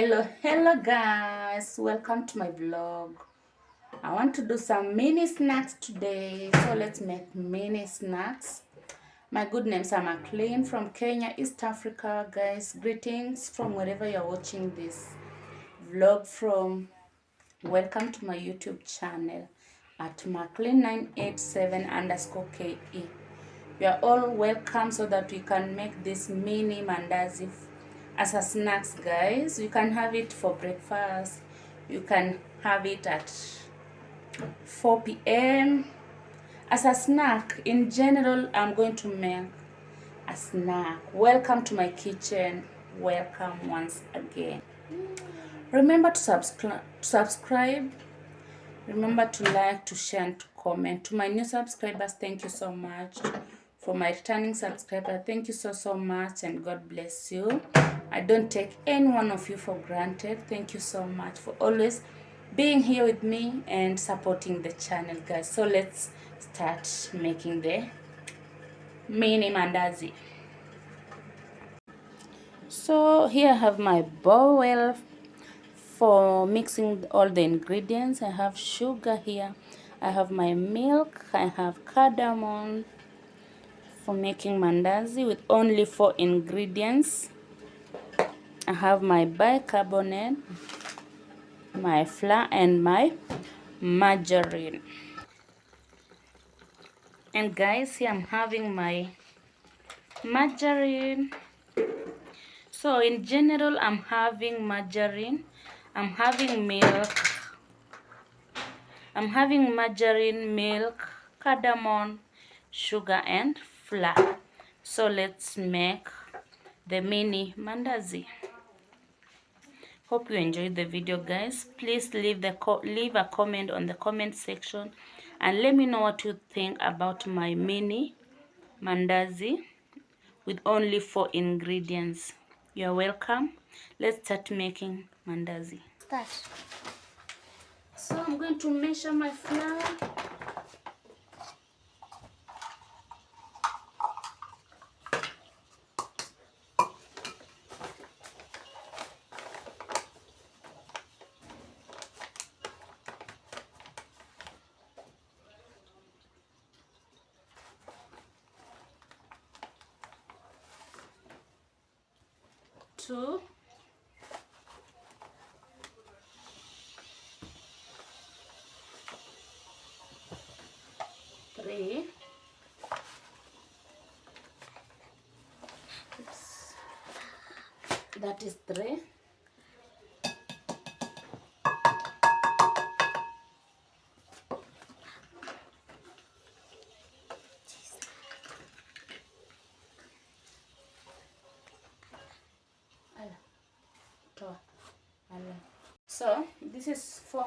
Hello guys, welcome to my vlog. I want to do some mini snacks today, so let's make mini snacks. My good names are McLean from Kenya, East Africa. Guys, greetings from wherever you're watching this vlog from. Welcome to my YouTube channel at McLean987_KE. You are all welcome so that we can make this mini mandazi as a snacks, guys. You can have it for breakfast. You can have it at 4 p.m. as a snack. In general, I'm going to make a snack. Welcome to my kitchen. Welcome once again. Remember to subscribe. Remember to like, to share, and to comment. To my new subscribers, thank you so much. For my returning subscriber, thank you so much, and God bless you. I don't take any one of you for granted. Thank you so much for always being here with me and supporting the channel, guys. So let's start making the mini mandazi. So here I have my bowl for mixing all the ingredients. I have sugar here, I have my milk, I have cardamom for making mandazi with only 4 ingredients. I have my bicarbonate, my flour, and my margarine. And guys, here I'm having my margarine. So in general, I'm having margarine, I'm having milk, I'm having margarine, milk, cardamom, sugar, and flour. So let's make the mini mandazi. Hope you enjoyed the video, guys. Please leave a comment on the comment section and let me know what you think about my mini mandazi with only 4 ingredients. You're welcome. Let's start making mandazi. Start. So I'm going to measure my flour. Two, three, oops, that is 3, 2. So this is for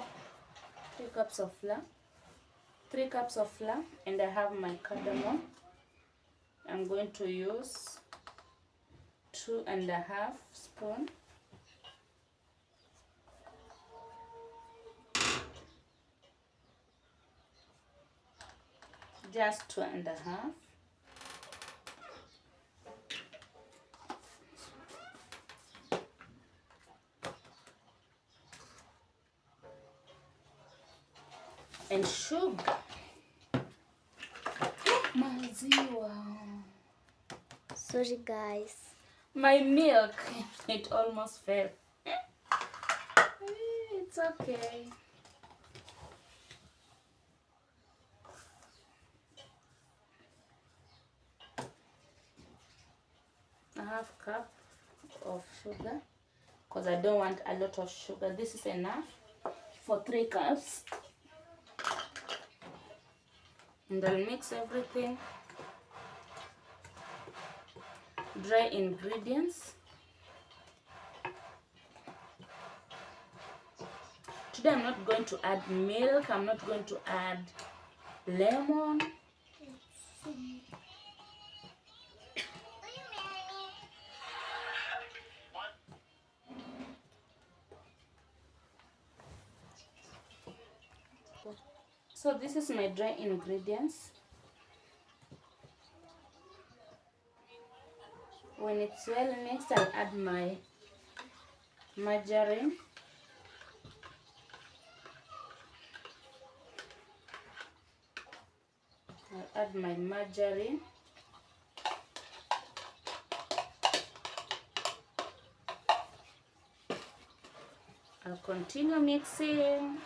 3 cups of flour, 3 cups of flour, and I have my cardamom. I'm going to use 2.5 spoons. Just 2.5. And sugar. Maziwa. Sorry guys. My milk, it almost fell. It's okay. A half cup of sugar because I don't want a lot of sugar. This is enough for 3 cups. And I'll mix everything. Dry ingredients. Today I'm not going to add milk, I'm not going to add lemon. So this is my dry ingredients. When it's well mixed, I'll add my margarine. I'll add my margarine. I'll continue mixing.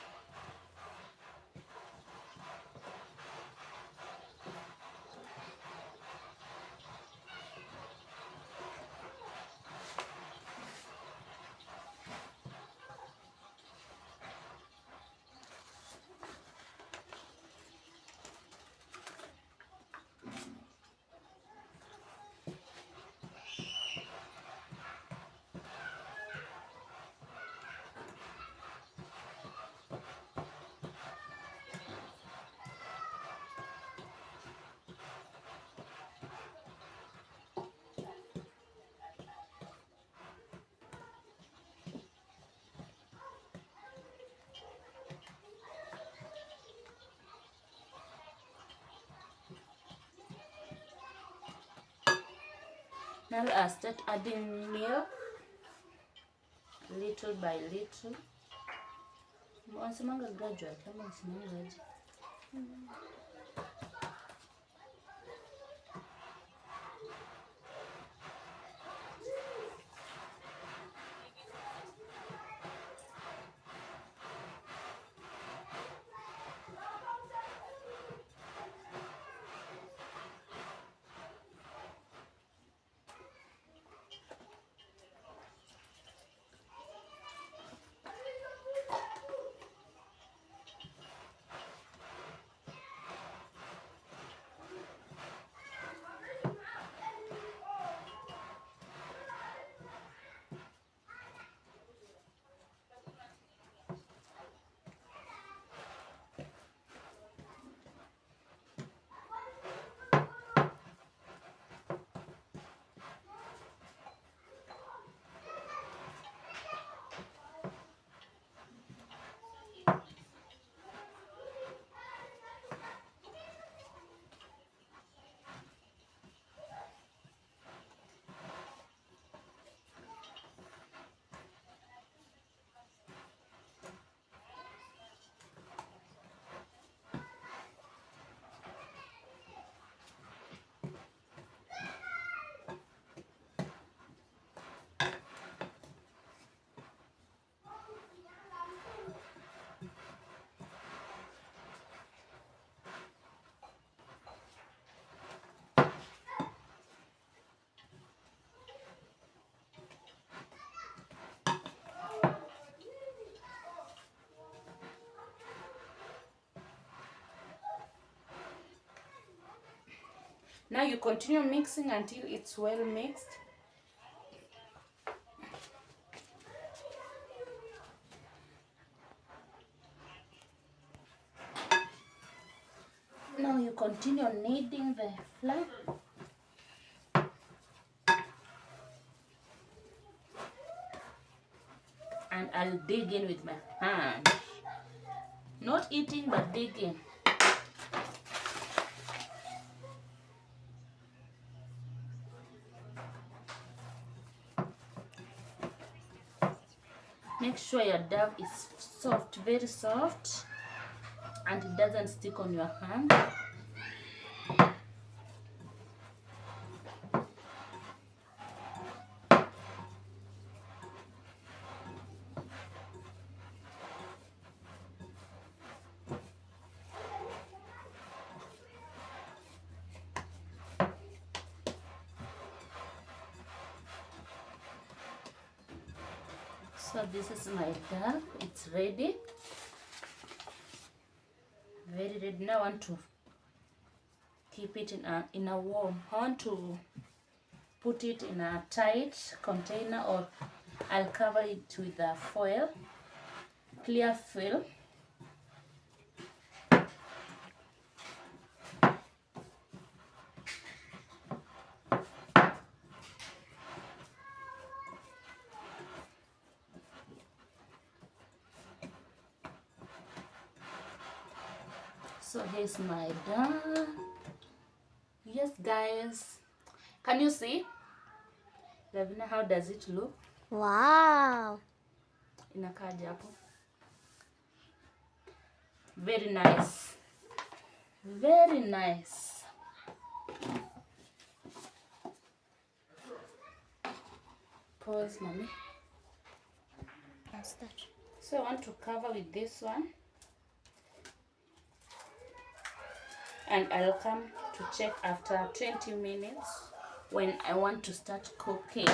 Now I'll start adding milk little by little. Wasemanga graduate, kama usimangaje. Now you continue mixing until it's well mixed. Now you continue kneading the flour. And I'll dig in with my hand. Not eating, but digging. Make sure your dough is soft, very soft, and it doesn't stick on your hand. So this is my dough, it's ready. Very ready. Now I want to keep it in a warm. I want to put it in a tight container, or I'll cover it with a foil, clear foil. So here's my dough. Yes, guys, can you see? Lavina, how does it look? Wow. Inakaja hapo. Very nice. Very nice. Pause, mommy. That's that. So I want to cover with this one. And I'll come to check after 20 minutes when I want to start cooking.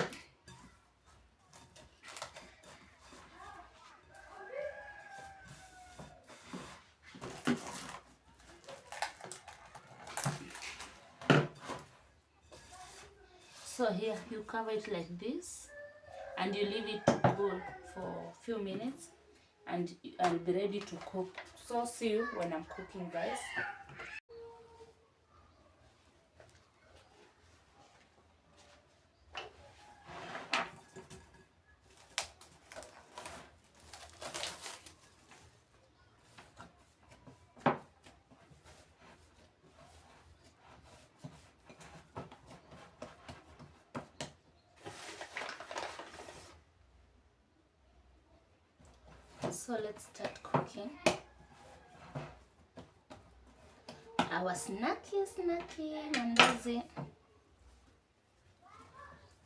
So here you cover it like this and you leave it to cool for a few minutes and I'll be ready to cook. So see you when I'm cooking, guys. So let's start cooking our snacky mandazi,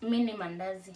mini mandazi.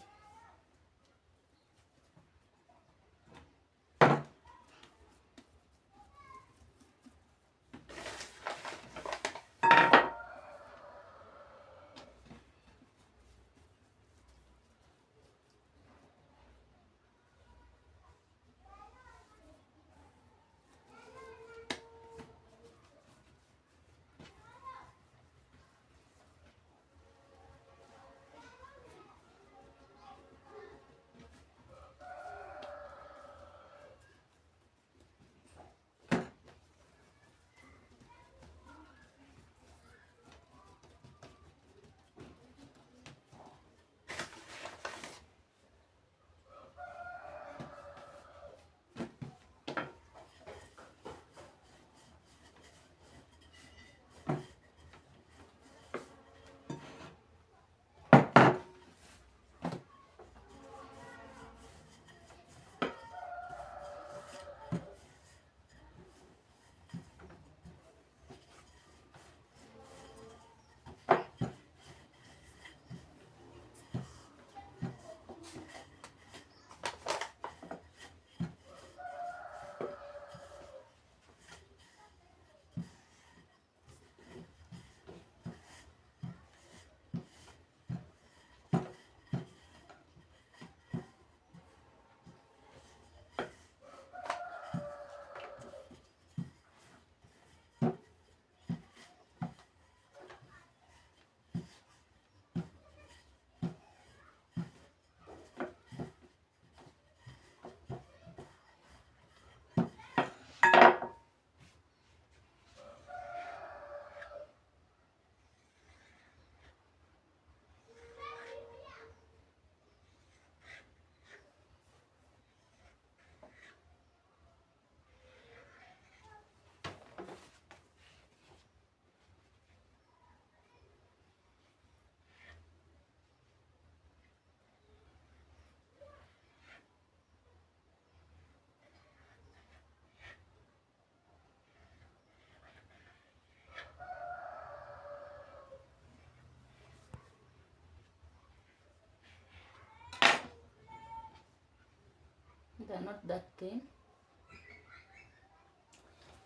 They're not that thin.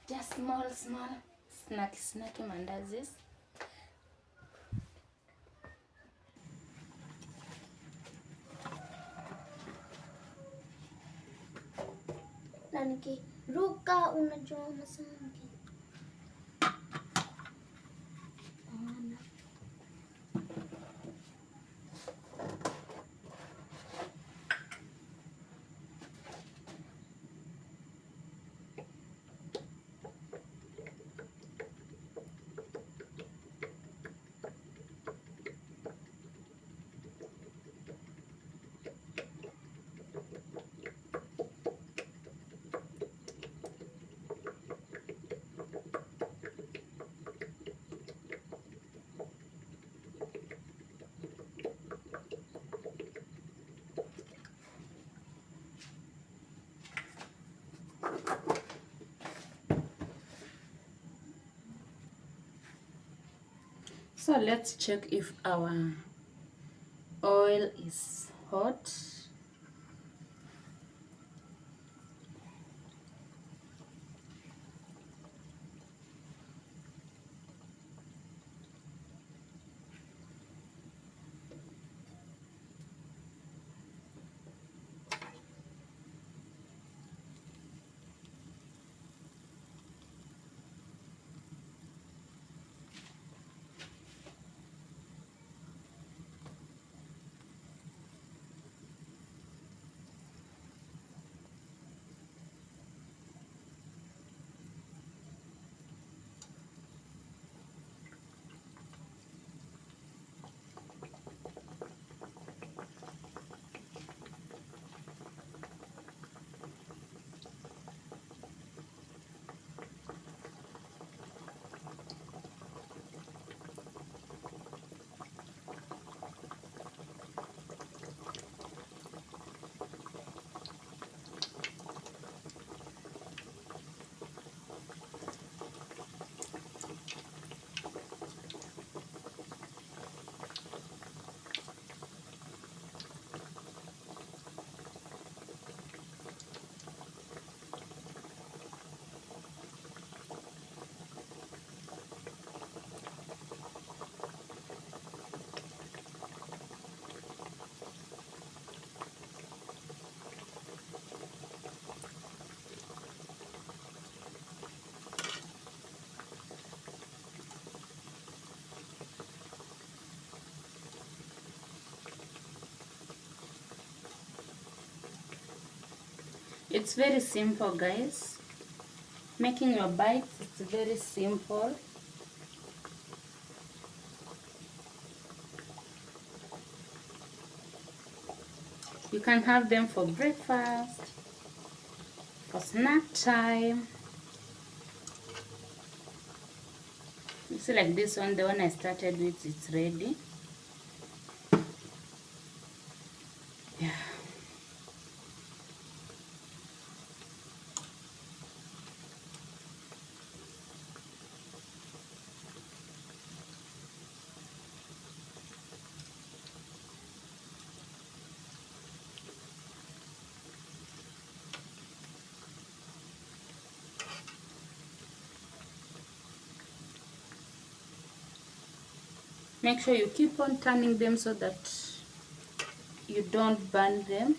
Just small snacky mandazis. Nanki, ruka unajua masangi. So let's check if our oil is hot. It's very simple, guys. Making your bites, it's very simple. You can have them for breakfast, for snack time. You see, like this one, the one I started with, it's ready. Yeah. Make sure you keep on turning them so that you don't burn them.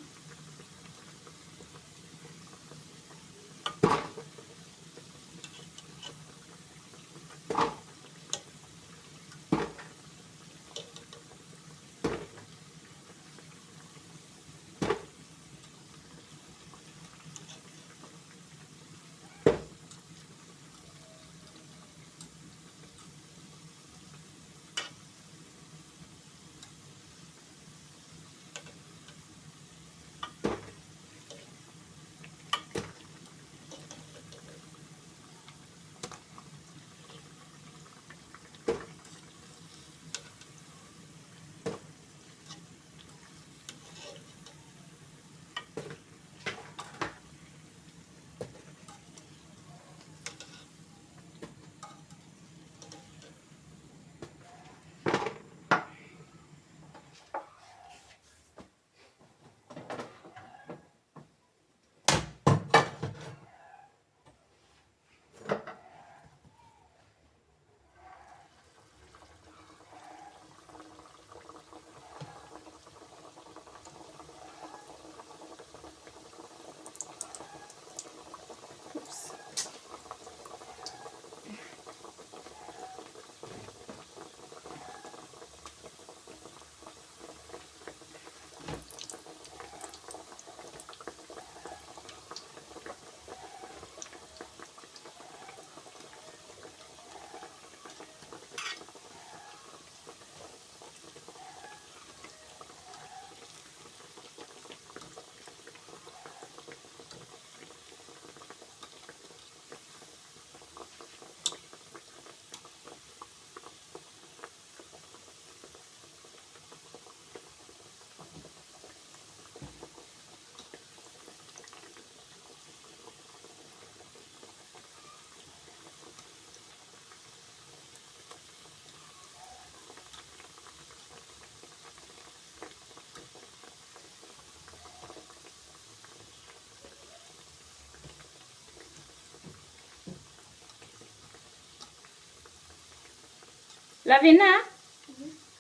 Lavina,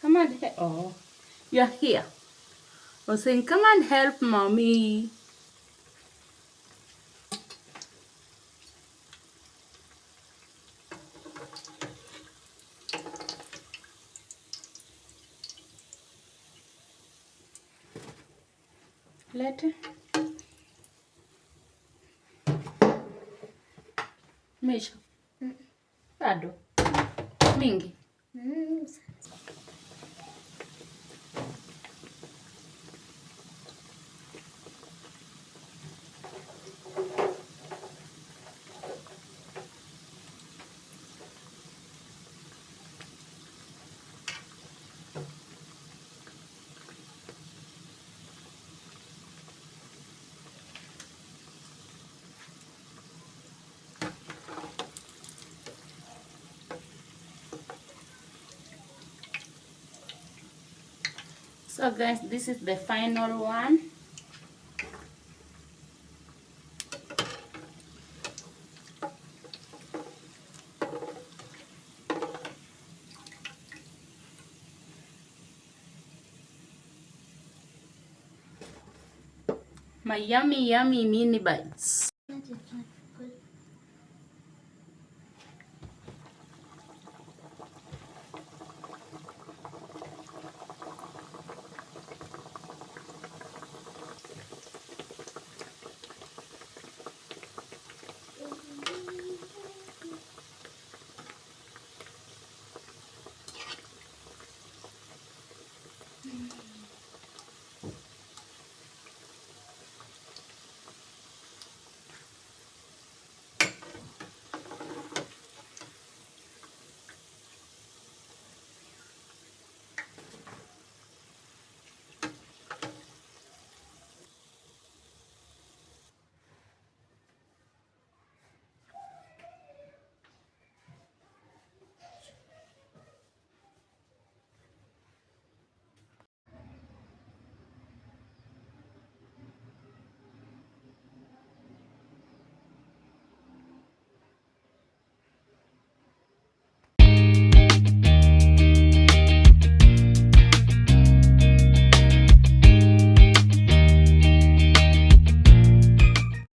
come and help. Oh, you're here. I was saying, come and help mommy. Lete. Misha. Bado. Mingi. So guys, this is the final one. My yummy mini bites.